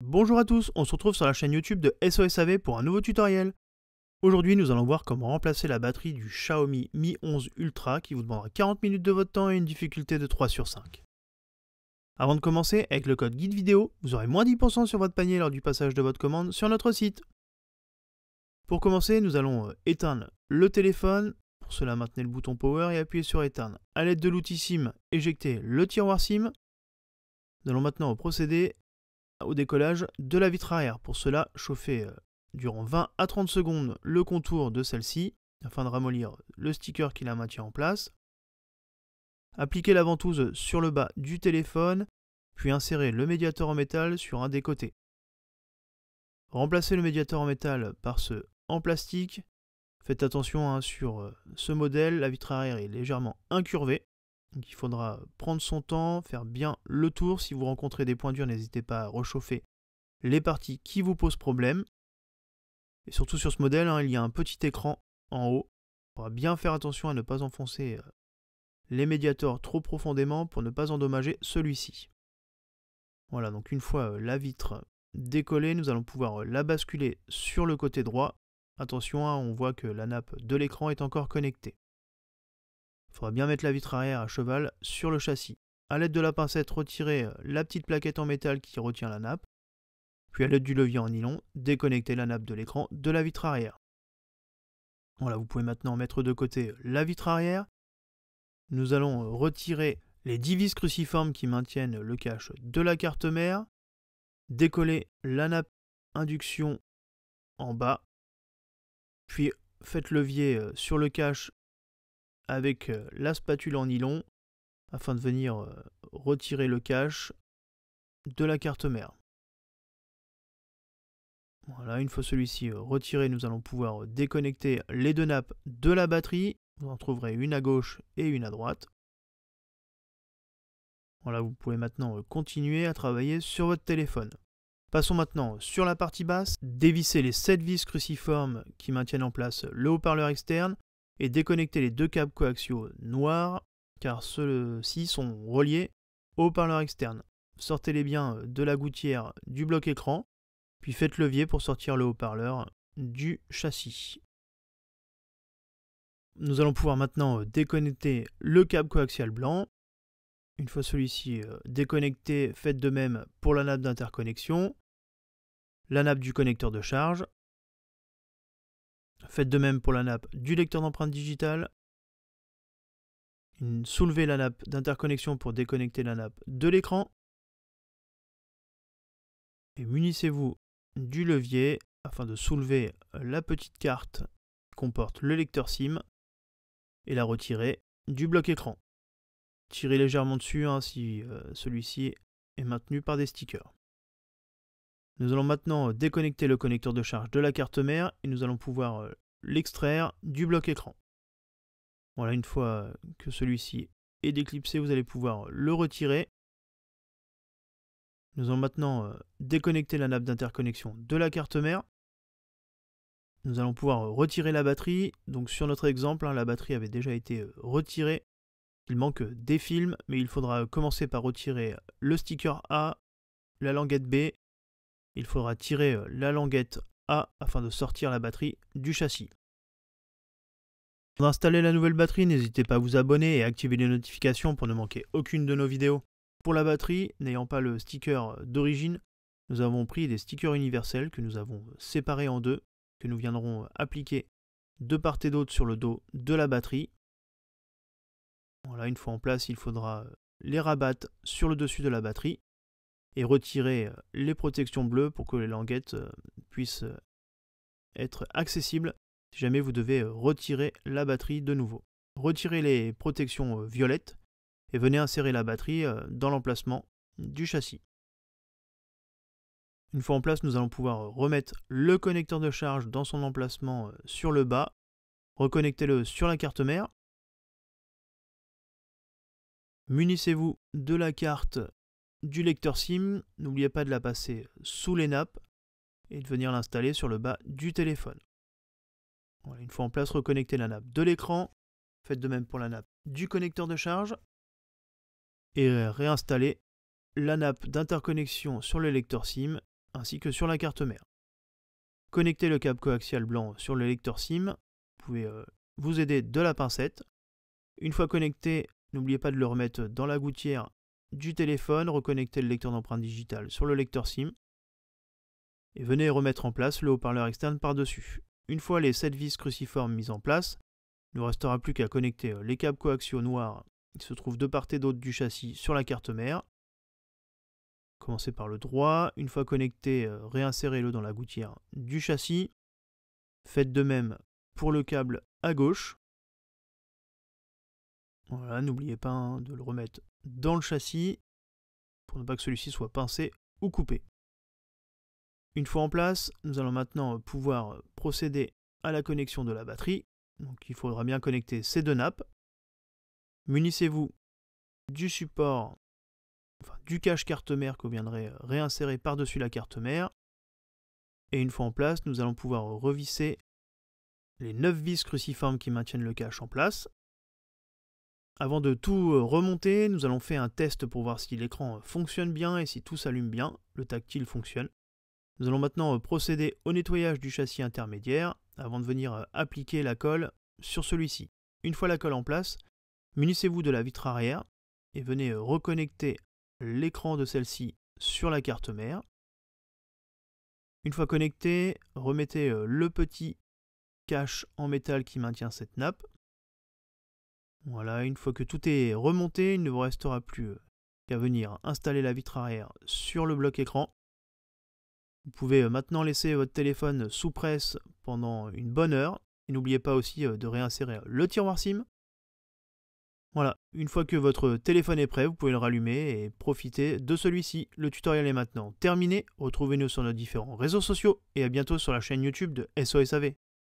Bonjour à tous, on se retrouve sur la chaîne YouTube de SOSAV pour un nouveau tutoriel. Aujourd'hui, nous allons voir comment remplacer la batterie du Xiaomi Mi 11 Ultra qui vous demandera 40 minutes de votre temps et une difficulté de 3 sur 5. Avant de commencer, avec le code guide vidéo, vous aurez moins 10% sur votre panier lors du passage de votre commande sur notre site. Pour commencer, nous allons éteindre le téléphone. Pour cela, maintenez le bouton Power et appuyez sur éteindre. A l'aide de l'outil SIM, éjectez le tiroir SIM. Nous allons maintenant procéder au décollage de la vitre arrière. Pour cela, chauffez durant 20 à 30 secondes le contour de celle-ci afin de ramollir le sticker qui la maintient en place. Appliquez la ventouse sur le bas du téléphone, puis insérez le médiateur en métal sur un des côtés. Remplacez le médiateur en métal par ceux en plastique. Faites attention sur ce modèle, la vitre arrière est légèrement incurvée. Donc il faudra prendre son temps, faire bien le tour. Si vous rencontrez des points durs, n'hésitez pas à rechauffer les parties qui vous posent problème. Et surtout sur ce modèle, il y a un petit écran en haut. Il faudra bien faire attention à ne pas enfoncer les médiateurs trop profondément pour ne pas endommager celui-ci. Voilà, donc une fois la vitre décollée, nous allons pouvoir la basculer sur le côté droit. Attention, on voit que la nappe de l'écran est encore connectée. Il faudra bien mettre la vitre arrière à cheval sur le châssis. A l'aide de la pincette, retirez la petite plaquette en métal qui retient la nappe. Puis à l'aide du levier en nylon, déconnectez la nappe de l'écran de la vitre arrière. Voilà, vous pouvez maintenant mettre de côté la vitre arrière. Nous allons retirer les 10 vis cruciformes qui maintiennent le cache de la carte mère. Décoller la nappe induction en bas. Puis faites levier sur le cache avec la spatule en nylon afin de venir retirer le cache de la carte mère. Voilà, une fois celui-ci retiré, nous allons pouvoir déconnecter les deux nappes de la batterie. Vous en trouverez une à gauche et une à droite. Voilà, vous pouvez maintenant continuer à travailler sur votre téléphone. Passons maintenant sur la partie basse. Dévissez les 7 vis cruciformes qui maintiennent en place le haut-parleur externe et déconnectez les deux câbles coaxiaux noirs car ceux-ci sont reliés au haut-parleur externe. Sortez-les bien de la gouttière du bloc écran, puis faites levier pour sortir le haut-parleur du châssis. Nous allons pouvoir maintenant déconnecter le câble coaxial blanc. Une fois celui-ci déconnecté, faites de même pour la nappe d'interconnexion, la nappe du connecteur de charge. Faites de même pour la nappe du lecteur d'empreintes digitales. Soulevez la nappe d'interconnexion pour déconnecter la nappe de l'écran. Et munissez-vous du levier afin de soulever la petite carte qui comporte le lecteur SIM et la retirer du bloc écran. Tirez légèrement dessus si celui-ci est maintenu par des stickers. Nous allons maintenant déconnecter le connecteur de charge de la carte mère et nous allons pouvoir l'extraire du bloc écran. Voilà, une fois que celui-ci est déclipsé, vous allez pouvoir le retirer. Nous allons maintenant déconnecter la nappe d'interconnexion de la carte mère. Nous allons pouvoir retirer la batterie. Donc sur notre exemple, la batterie avait déjà été retirée. Il manque des films, mais il faudra commencer par retirer le sticker A, la languette B. Il faudra tirer la languette A afin de sortir la batterie du châssis. Pour installer la nouvelle batterie, n'hésitez pas à vous abonner et activer les notifications pour ne manquer aucune de nos vidéos. Pour la batterie, n'ayant pas le sticker d'origine, nous avons pris des stickers universels que nous avons séparés en deux, que nous viendrons appliquer de part et d'autre sur le dos de la batterie. Voilà, une fois en place, il faudra les rabattre sur le dessus de la batterie et retirer les protections bleues pour que les languettes puissent être accessibles si jamais vous devez retirer la batterie de nouveau. Retirez les protections violettes et venez insérer la batterie dans l'emplacement du châssis. Une fois en place, nous allons pouvoir remettre le connecteur de charge dans son emplacement sur le bas, reconnectez-le sur la carte mère. Munissez-vous de la carte du lecteur SIM, n'oubliez pas de la passer sous les nappes et de venir l'installer sur le bas du téléphone. Voilà, une fois en place, reconnectez la nappe de l'écran, faites de même pour la nappe du connecteur de charge et réinstallez la nappe d'interconnexion sur le lecteur SIM ainsi que sur la carte mère. Connectez le câble coaxial blanc sur le lecteur SIM. Vous pouvez vous aider de la pincette. Une fois connecté, n'oubliez pas de le remettre dans la gouttière du téléphone, reconnectez le lecteur d'empreinte digitale sur le lecteur SIM et venez remettre en place le haut-parleur externe par-dessus. Une fois les 7 vis cruciformes mises en place, il ne restera plus qu'à connecter les câbles coaxiaux noirs qui se trouvent de part et d'autre du châssis sur la carte mère. Commencez par le droit, une fois connecté, réinsérez-le dans la gouttière du châssis. Faites de même pour le câble à gauche. Voilà, n'oubliez pas de le remettre dans le châssis pour ne pas que celui-ci soit pincé ou coupé. Une fois en place, nous allons maintenant pouvoir procéder à la connexion de la batterie. Donc il faudra bien connecter ces deux nappes. Munissez-vous du support, du cache carte mère que vous viendrez réinsérer par-dessus la carte mère. Et une fois en place, nous allons pouvoir revisser les 9 vis cruciformes qui maintiennent le cache en place. Avant de tout remonter, nous allons faire un test pour voir si l'écran fonctionne bien et si tout s'allume bien, le tactile fonctionne. Nous allons maintenant procéder au nettoyage du châssis intermédiaire avant de venir appliquer la colle sur celui-ci. Une fois la colle en place, munissez-vous de la vitre arrière et venez reconnecter l'écran de celle-ci sur la carte mère. Une fois connecté, remettez le petit cache en métal qui maintient cette nappe. Voilà, une fois que tout est remonté, il ne vous restera plus qu'à venir installer la vitre arrière sur le bloc écran. Vous pouvez maintenant laisser votre téléphone sous presse pendant une bonne heure. Et n'oubliez pas aussi de réinsérer le tiroir SIM. Voilà, une fois que votre téléphone est prêt, vous pouvez le rallumer et profiter de celui-ci. Le tutoriel est maintenant terminé. Retrouvez-nous sur nos différents réseaux sociaux et à bientôt sur la chaîne YouTube de SOSAV.